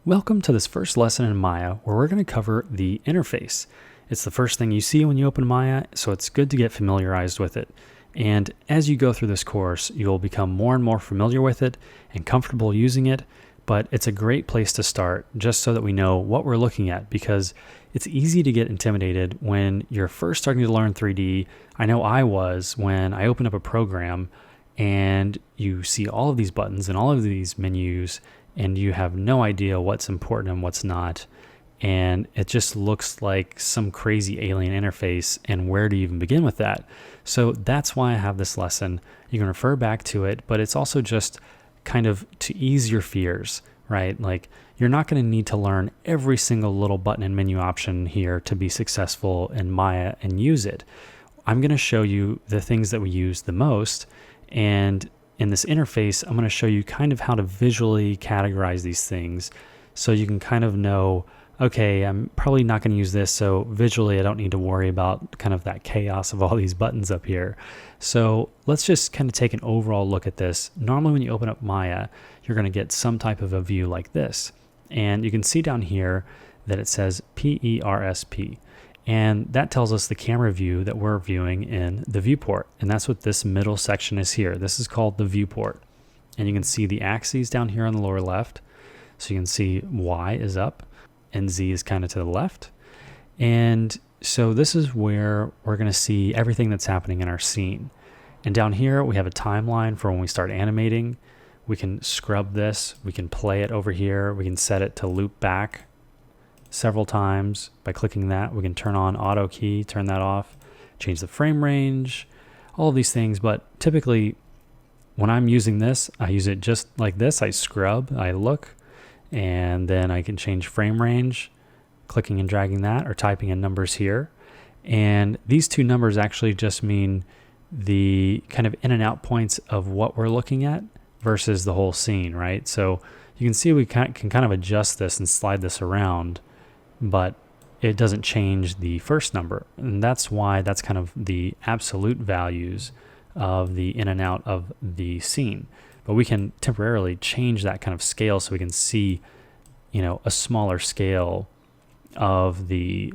Welcome to this first lesson in Maya where we're going to cover the interface. It's the first thing you see when you open Maya, so it's good to get familiarized with it. And as you go through this course, you'll become more and more familiar with it and comfortable using it, but it's a great place to start just so that we know what we're looking at, because it's easy to get intimidated when you're first starting to learn 3D. I know I was when I opened up a program and you see all of these buttons and all of these menus and you have no idea what's important and what's not. And it just looks like some crazy alien interface, and where do you even begin with that? So that's why I have this lesson. You can refer back to it, but it's also just kind of to ease your fears, right? Like, you're not going to need to learn every single little button and menu option here to be successful in Maya and use it. I'm going to show you the things that we use the most, and in this interface, I'm going to show you kind of how to visually categorize these things so you can kind of know, okay, I'm probably not going to use this, so visually I don't need to worry about kind of that chaos of all these buttons up here. So let's just kind of take an overall look at this. Normally when you open up Maya, you're going to get some type of a view like this. And you can see down here that it says PERSP. And that tells us the camera view that we're viewing in the viewport. And that's what this middle section is here. This is called the viewport. And you can see the axes down here on the lower left. So you can see Y is up and Z is kind of to the left. And so this is where we're going to see everything that's happening in our scene. And down here we have a timeline for when we start animating. We can scrub this. We can play it over here. We can set it to loop back several times by clicking that. We can turn on auto key, turn that off, change the frame range, all of these things. But typically when I'm using this, I use it just like this. I scrub, I look, and then I can change frame range, clicking and dragging that, or typing in numbers here. And these two numbers actually just mean the kind of in and out points of what we're looking at versus the whole scene, right? So you can see we can kind of adjust this and slide this around, but it doesn't change the first number. And that's why that's kind of the absolute values of the in and out of the scene. But we can temporarily change that kind of scale so we can see, a smaller scale of the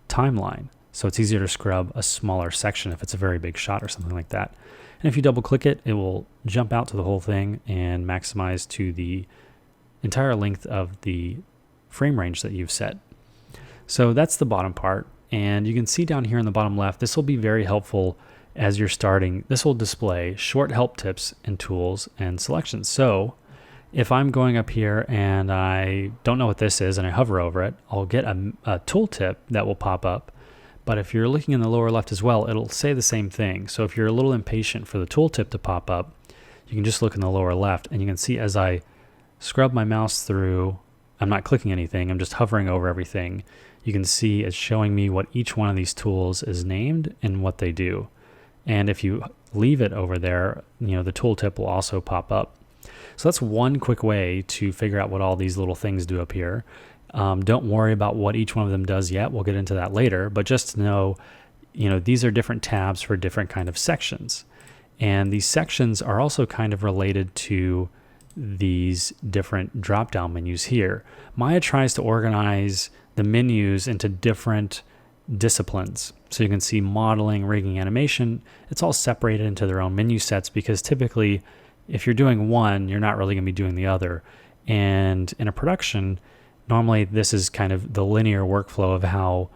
timeline. So it's easier to scrub a smaller section if it's a very big shot or something like that. And if you double click it, it will jump out to the whole thing and maximize to the entire length of the frame range that you've set. So that's the bottom part. And you can see down here in the bottom left, this will be very helpful as you're starting. This will display short help tips and tools and selections. So if I'm going up here and I don't know what this is and I hover over it, I'll get a tooltip that will pop up. But if you're looking in the lower left as well, it'll say the same thing. So if you're a little impatient for the tooltip to pop up, you can just look in the lower left and you can see as I scrub my mouse through, I'm not clicking anything, I'm just hovering over everything. You can see it's showing me what each one of these tools is named and what they do. And if you leave it over there, the tooltip will also pop up. So that's one quick way to figure out what all these little things do up here. Don't worry about what each one of them does yet. We'll get into that later. But just to know, these are different tabs for different kind of sections. And these sections are also kind of related to these different drop-down menus here. Maya tries to organize the menus into different disciplines. So you can see modeling, rigging, animation. It's all separated into their own menu sets because typically if you're doing one, you're not really going to be doing the other. And in a production, normally this is kind of the linear workflow of how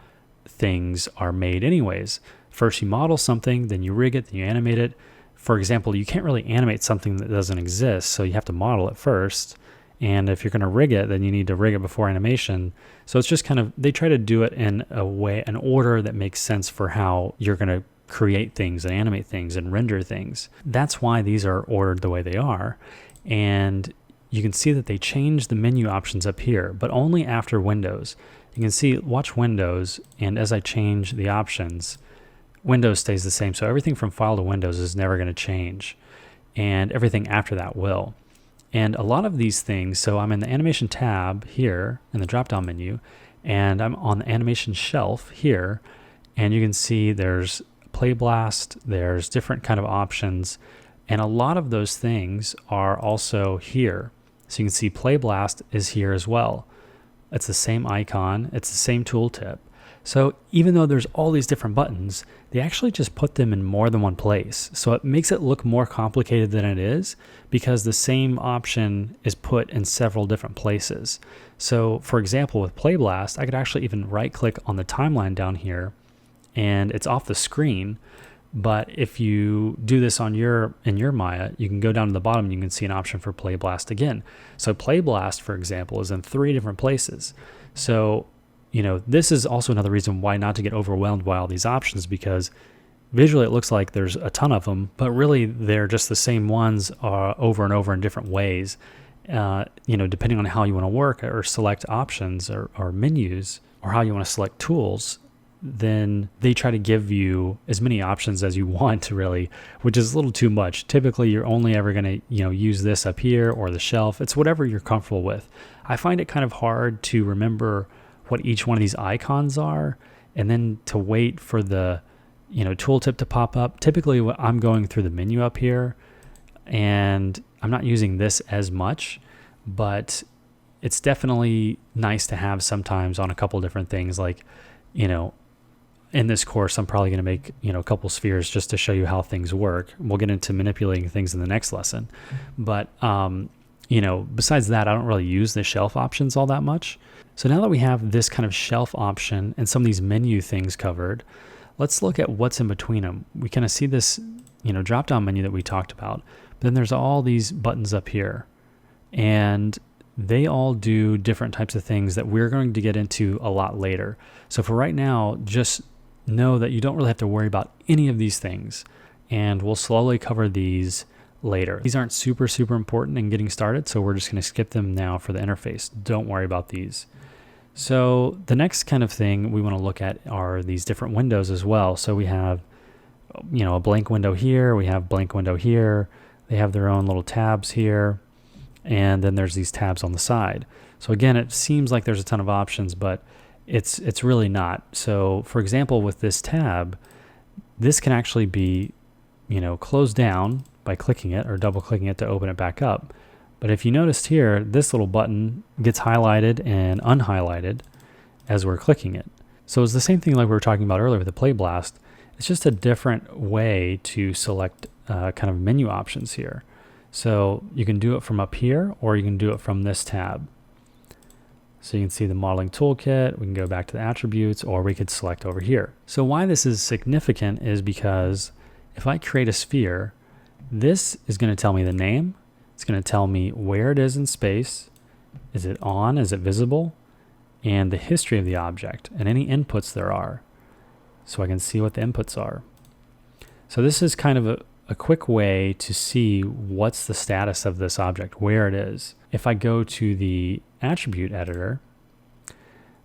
things are made anyways. First you model something, then you rig it, then you animate it. For example, you can't really animate something that doesn't exist, so you have to model it first. And if you're going to rig it, then you need to rig it before animation. So it's just kind of, they try to do it in a way, an order that makes sense for how you're going to create things and animate things and render things. That's why these are ordered the way they are. And you can see that they change the menu options up here, but only after Windows. You can see, watch Windows, and as I change the options, Windows stays the same. So everything from File to Windows is never going to change. And everything after that will. And a lot of these things, so I'm in the animation tab here in the drop-down menu, and I'm on the animation shelf here, and you can see there's Play Blast, there's different kind of options, and a lot of those things are also here. So you can see Play Blast is here as well. It's the same icon, it's the same tooltip. So even though there's all these different buttons, they actually just put them in more than one place. So it makes it look more complicated than it is because the same option is put in several different places. So for example, with Play Blast, I could actually even right click on the timeline down here and it's off the screen. But if you do this in your Maya, you can go down to the bottom and you can see an option for Play Blast again. So Play Blast, for example, is in 3 different places. So, this is also another reason why not to get overwhelmed by all these options, because visually it looks like there's a ton of them, but really they're just the same ones over and over in different ways. Depending on how you want to work or select options or menus, or how you want to select tools, then they try to give you as many options as you want, really, which is a little too much. Typically, you're only ever going to, use this up here or the shelf. It's whatever you're comfortable with. I find it kind of hard to remember what each one of these icons are, and then to wait for the, tooltip to pop up. Typically, I'm going through the menu up here, and I'm not using this as much, but it's definitely nice to have sometimes on a couple different things, like, in this course, I'm probably going to make, a couple spheres just to show you how things work. We'll get into manipulating things in the next lesson. But, besides that, I don't really use the shelf options all that much. So now that we have this kind of shelf option and some of these menu things covered, let's look at what's in between them. We kind of see this, drop-down menu that we talked about. But then there's all these buttons up here. And they all do different types of things that we're going to get into a lot later. So for right now, just know that you don't really have to worry about any of these things, and we'll slowly cover these later. These aren't super important in getting started, so we're just going to skip them now for the interface. Don't worry about these. So the next kind of thing we want to look at are these different windows as well. So we have, a blank window here, we have blank window here, they have their own little tabs here, and then there's these tabs on the side. So again, it seems like there's a ton of options, but it's really not. So for example, with this tab, this can actually be, closed down by clicking it or double clicking it to open it back up. But if you noticed here, this little button gets highlighted and unhighlighted as we're clicking it. So it's the same thing like we were talking about earlier with the Play Blast. It's just a different way to select kind of menu options here. So you can do it from up here, or you can do it from this tab. So you can see the modeling toolkit, we can go back to the attributes, or we could select over here. So why this is significant is because if I create a sphere, this is going to tell me the name. It's going to tell me where it is in space. Is it on? Is it visible? And the history of the object and any inputs there are. So I can see what the inputs are. So this is kind of a quick way to see what's the status of this object, where it is. If I go to the attribute editor,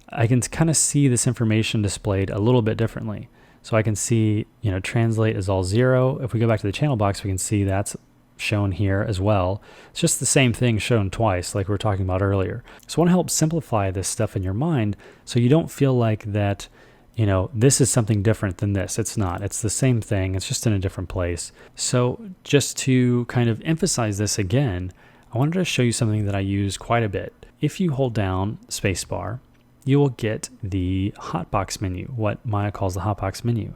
I can kind of see this information displayed a little bit differently. So I can see, translate is all 0. If we go back to the channel box, we can see that's shown here as well. It's just the same thing shown twice, like we were talking about earlier. So I want to help simplify this stuff in your mind so you don't feel like that, this is something different than this. It's not. It's the same thing. It's just in a different place. So just to kind of emphasize this again, I wanted to show you something that I use quite a bit. If you hold down spacebar, you will get the hotbox menu, what Maya calls the hotbox menu.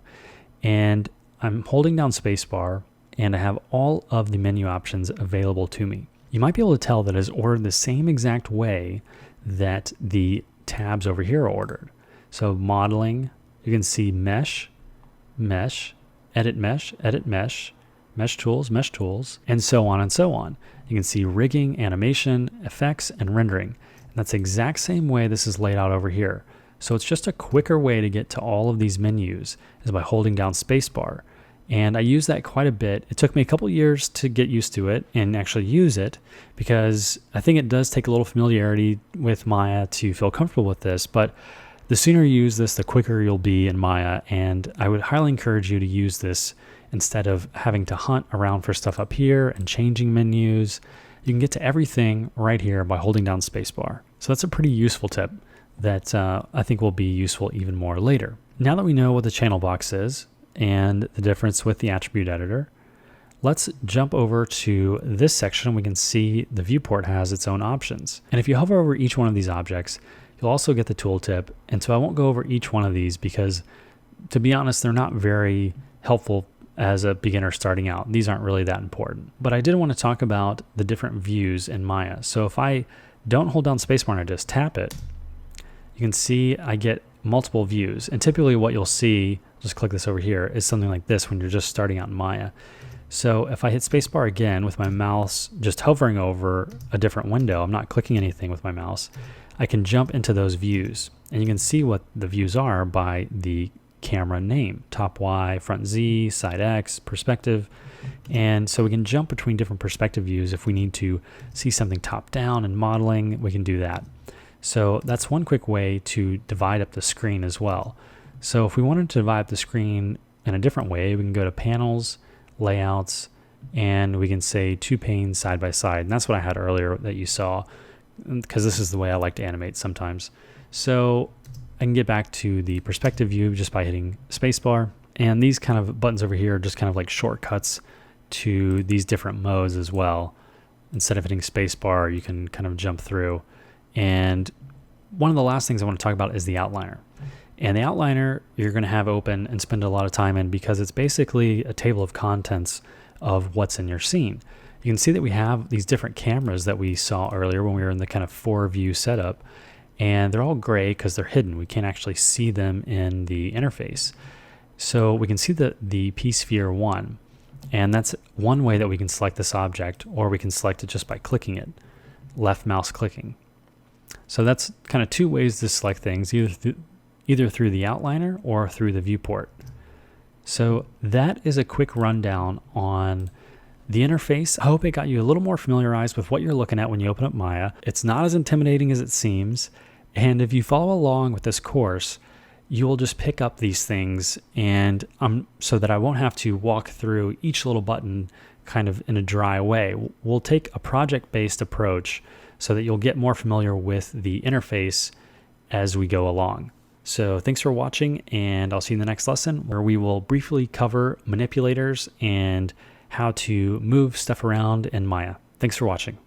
And I'm holding down spacebar, and I have all of the menu options available to me. You might be able to tell that it's ordered the same exact way that the tabs over here are ordered. So modeling, you can see mesh, edit mesh, mesh tools, and so on and so on. You can see rigging, animation, effects, and rendering. And that's the exact same way this is laid out over here. So it's just a quicker way to get to all of these menus is by holding down spacebar. And I use that quite a bit. It took me a couple years to get used to it and actually use it, because I think it does take a little familiarity with Maya to feel comfortable with this. But the sooner you use this, the quicker you'll be in Maya. And I would highly encourage you to use this instead of having to hunt around for stuff up here and changing menus. You can get to everything right here by holding down spacebar. So that's a pretty useful tip that I think will be useful even more later. Now that we know what the channel box is and the difference with the attribute editor, Let's jump over to this section. We can see the viewport has its own options. And if you hover over each one of these objects, you'll also get the tooltip. And so I won't go over each one of these because, to be honest, they're not very helpful as a beginner starting out. These aren't really that important. But I did want to talk about the different views in Maya. So if I don't hold down spacebar and I just tap it, you can see I get multiple views. And typically what you'll see, just click this over here, is something like this when you're just starting out in Maya. So if I hit spacebar again with my mouse just hovering over a different window, I'm not clicking anything with my mouse, I can jump into those views. And you can see what the views are by the camera name: top Y, front Z, side X, perspective. And so we can jump between different perspective views. If we need to see something top down and modeling, we can do that. So that's one quick way to divide up the screen as well. So if we wanted to divide up the screen in a different way, we can go to panels, layouts, and we can say 2 panes side by side. And that's what I had earlier that you saw, because this is the way I like to animate sometimes. So I can get back to the perspective view just by hitting spacebar. And these kind of buttons over here are just kind of like shortcuts to these different modes as well. Instead of hitting spacebar, you can kind of jump through. And one of the last things I want to talk about is the outliner. And the outliner you're going to have open and spend a lot of time in because it's basically a table of contents of what's in your scene. You can see that we have these different cameras that we saw earlier when we were in the kind of 4-view setup. And they're all gray because they're hidden. We can't actually see them in the interface. So we can see the P-Sphere 1. And that's one way that we can select this object, or we can select it just by clicking it, left mouse clicking. So that's kind of 2 ways to select things, either through the outliner or through the viewport. So that is a quick rundown on the interface. I hope it got you a little more familiarized with what you're looking at when you open up Maya. It's not as intimidating as it seems. And if you follow along with this course, you will just pick up these things, and so that I won't have to walk through each little button kind of in a dry way. We'll take a project-based approach so that you'll get more familiar with the interface as we go along. So thanks for watching, and I'll see you in the next lesson where we will briefly cover manipulators and how to move stuff around in Maya. Thanks for watching.